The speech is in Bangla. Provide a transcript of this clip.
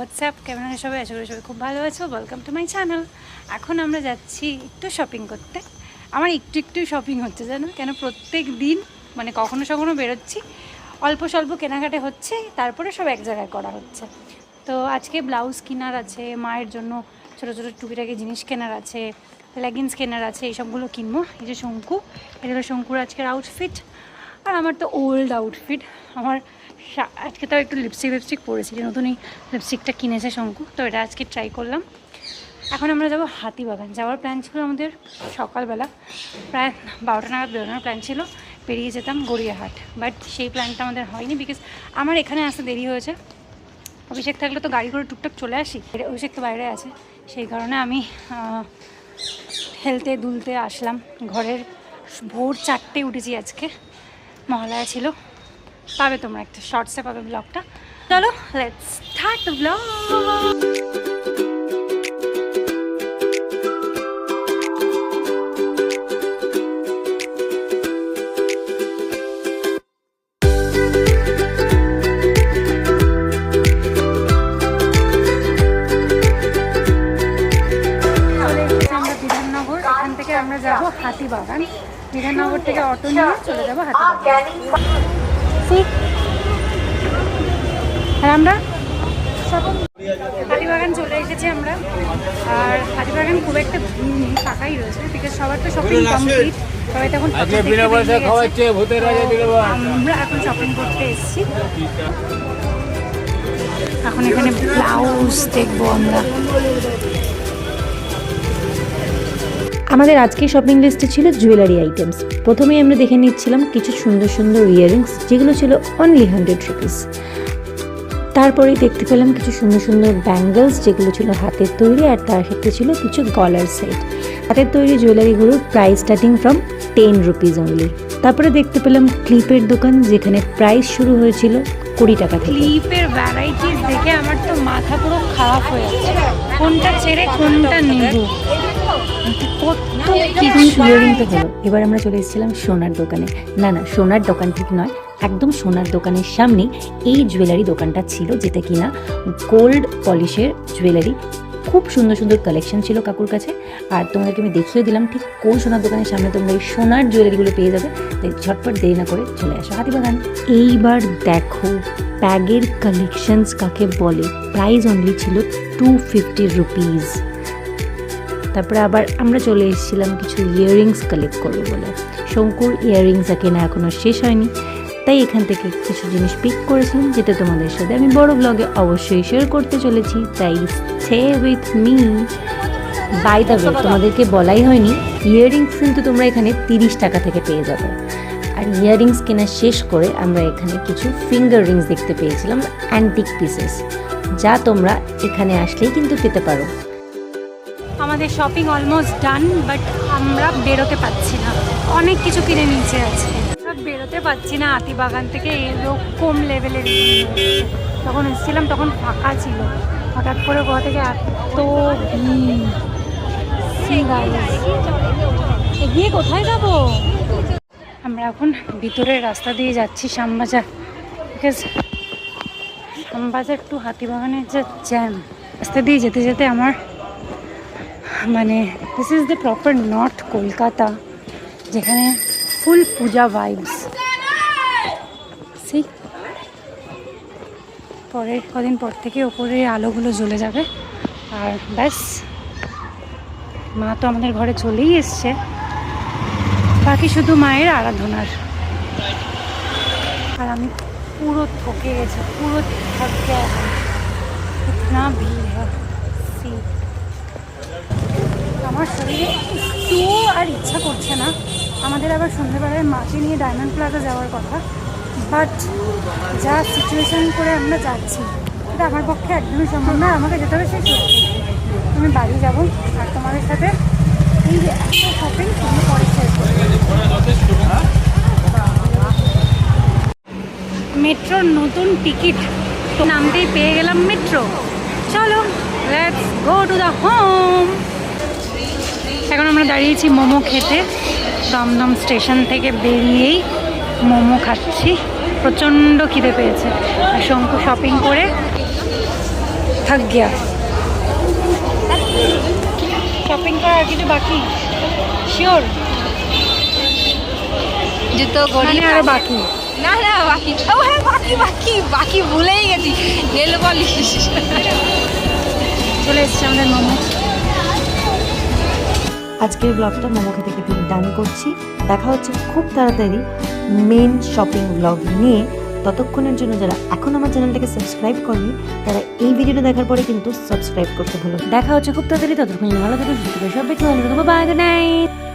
হোয়াটসঅ্যাপ কেমন আছে সবাই? আশা করি সবাই খুব ভালো আছো। Welcome to my channel. এখন আমরা যাচ্ছি একটু শপিং করতে। আমার একটু শপিং হচ্ছে জানো কেন, প্রত্যেক দিন মানে কখনো কখনো বেরোচ্ছি, অল্প স্বল্প কেনাকাটা হচ্ছে, তারপরে সব এক জায়গায় করা হচ্ছে। তো আজকে ব্লাউজ কেনার আছে, মায়ের জন্য ছোটো ছোটো টুকিটাকি জিনিস কেনার আছে, লেগিংস কেনার আছে, এইসবগুলো কিনবো। এই যে শঙ্কু, এটা হলো শঙ্কুর আজকের আউটফিট। আর আমার তো ওল্ড আউটফিট। আমার আজকে তো একটু লিপস্টিক পরেছি, যে নতুন এই লিপস্টিকটা কিনেছে শঙ্কু, তো এটা আজকে ট্রাই করলাম। এখন আমরা যাবো হাতিবাগান। যাওয়ার প্ল্যান ছিল আমাদের সকালবেলা, প্রায় 12টা নাগাদ বেরোনোর প্ল্যান ছিল, পেরিয়ে যেতাম গড়িয়াহাট, বাট সেই প্ল্যানটা আমাদের হয়নি, বিকজ আমার এখানে আসতে দেরি হয়েছে। অভিষেক থাকলে তো গাড়ি করে টুকটাক চলে আসি, অভিষেক তো বাইরে আছে, সেই কারণে আমি হেলতে দুলতে আসলাম। ঘরের ভোর 4টে উঠেছি আজকে, মহালয়া ছিল। পাবে তোমরা একটা শর্টসে পাবে ব্লগটা। চলো লেটস স্টার্ট দ্য ব্লগ। এখান থেকে আমরা যাবো হাতিবাগান। বিধাননগর থেকে অটো নিয়ে চলে যাবো হাতিবাগান। আর আমরা হাতিবাগান চলে এসেছি আমরা। আর হাতিবাগান খুব একটা ভিড় নেই, ফাঁকাই রয়েছে, বিকজ সবার তো শপিং কমপ্লিট, সবাই তখন আমরা এখন শপিং করতে এসেছি। এখন এখানে ব্লাউজ দেখবো আমরা। আমাদের আজকের শপিং লিস্টে ছিল জুয়েলারি আইটেমস। প্রথমেই আমরা দেখে নিচ্ছিলাম কিছু সুন্দর সুন্দর ইয়াররিংস, যেগুলো ছিল অনলি 100 রুপিস। তারপরেই দেখতে পেলাম কিছু সুন্দর সুন্দর ব্যাঙ্গলস, যেগুলো ছিল হাতের তৈরি, আর তার সাথে ছিল কিছু গলার সেট। হাতের তৈরি জুয়েলারিগুলোর price starting from 10 rupees only. তারপরে দেখতে পেলাম ক্লিপের দোকান, যেখানে প্রাইস শুরু হয়েছিল 20 টাকা থেকে। ক্লিপের ভ্যারাইটিস দেখে আমার তো মাথা পুরো খারাপ হয়ে যাচ্ছে, কোনটা ছেড়ে কোনটা নেব। ইয়ারিং তো হলো, এবার আমরা চলে এসেছিলাম সোনার দোকানে। না, সোনার দোকান ঠিক নয়, একদম সোনার দোকানের সামনে এই জুয়েলারি দোকানটা ছিল, যেটা কিনা গোল্ড পলিশের জুয়েলারি। খুব সুন্দর সুন্দর কালেকশন ছিল কাকুর কাছে, আর তোমাদেরকে আমি দেখিয়ে দিলাম ঠিক কোন সোনার দোকানের সামনে তোমরা এই সোনার জুয়েলারিগুলো পেয়ে যাবে। তাই ঝটপট দেরি না করে চলে আসো হাতিবাগান। এইবার দেখো ব্যাগের কালেকশনস কাকে বলে। প্রাইস অনলি ছিল 250 রুপিস। তারপরে আবার আমরা চলে এসেছিলাম কিছু ইয়াররিংস কালেক্ট করবো বলে। শঙ্কুর ইয়াররিংস কেনা এখনও শেষ হয়নি, তাই এখান থেকে কিছু জিনিস পিক করেছিলাম, যেটা তোমাদের সাথে আমি বড় ব্লগে অবশ্যই শেয়ার করতে চলেছি, তাই stay with me. By the way, তোমাদেরকে বলাই হয়নি, ইয়াররিংস কিন্তু তোমরা এখানে 30 টাকা থেকে পেয়ে যাবে। আর ইয়াররিংস কেনা শেষ করে আমরা এখানে কিছু ফিঙ্গার রিংস দেখতে পেয়েছিলাম, অ্যান্টিক পিসেস, যা তোমরা এখানে আসলেই কিন্তু পেতে পারো। আমাদের শপিং অলমোস্ট ডান, বাট আমরা বেরোতে পারছি না, অনেক কিছু কিনে নিচে আছে, বেরোতে পারছি না হাতিবাগান থেকে। এরকম লেভেলের তখন এসেছিলাম, তখন ফাঁকা ছিল, হঠাৎ করে কোথা থেকে এত এগিয়ে কোথায় যাব। আমরা এখন ভিতরের রাস্তা দিয়ে যাচ্ছি শ্যামবাজার, বিকজ শ্যামবাজার টু হাতিবাগানের যে জ্যাম, রাস্তা দিয়ে যেতে যেতে আমার মানে this is the proper north Kolkata, যেখানে ফুল পূজা ভাইবস। সি পরের কদিন পর থেকে ওপরে আলোগুলো জ্বলে যাবে, আর ব্যাস মা তো আমাদের ঘরে চলেই এসছে, বাকি শুধু মায়ের আরাধনার। আর আমি পুরো থকে গেছি, পুরো থক গয়া ইতনা ভিড় হ্যাঁ। সি আমার শরীরে একটু আর ইচ্ছা করছে না। আমাদের আবার সন্ধ্যেবেলায় মাকে নিয়ে ডায়মন্ড প্লাজা যাওয়ার কথা, বাট যা সিচুয়েশান করে আমরা যাচ্ছি, এটা আমার পক্ষে একদমই সম্ভব না। আমাকে যেতে হবে সেই সত্যি, আমি বাড়ি যাব, আর তোমাদের সাথে এই যে একটা শপিং তুমি পরে শেয়ার করবে। মেট্রোর নতুন টিকিট তো নামতেই পেয়ে গেলাম মেট্রো। চলো let's go to the home. এখন আমরা দাঁড়িয়েছি মোমো খেতে, দমদম স্টেশন থেকে বেরিয়েই মোমো খাচ্ছি, প্রচণ্ড খিদে পেয়েছে। আর শঙ্কু শপিং করে থাক গিয়া শপিং করা আর কিছু বাকি শিওর জুতো মানে গড়ি আরো বাকি না না বাকি ও হ্যাঁ বাকি বাকি বাকি ভুলেই গেছি নেল পলিশ চলে এসছে আমাদের মোমো আজকের ব্লগটা মোমো খেতে খেতে ডান করছি। দেখা হচ্ছে খুব তাড়াতাড়ি মেন শপিং ব্লগ নিয়ে। ততক্ষণের জন্য যারা এখন আমার চ্যানেলটাকে সাবস্ক্রাইব করেনি তারা এই ভিডিওটা দেখার পরে কিন্তু সাবস্ক্রাইব করতে ভুলো। দেখা হচ্ছে খুব তাড়াতাড়ি, ততক্ষণ ভালো থাকো, সুস্থ থাকো, সবাইকে ভালো থাকো, বাই, গুড নাইট।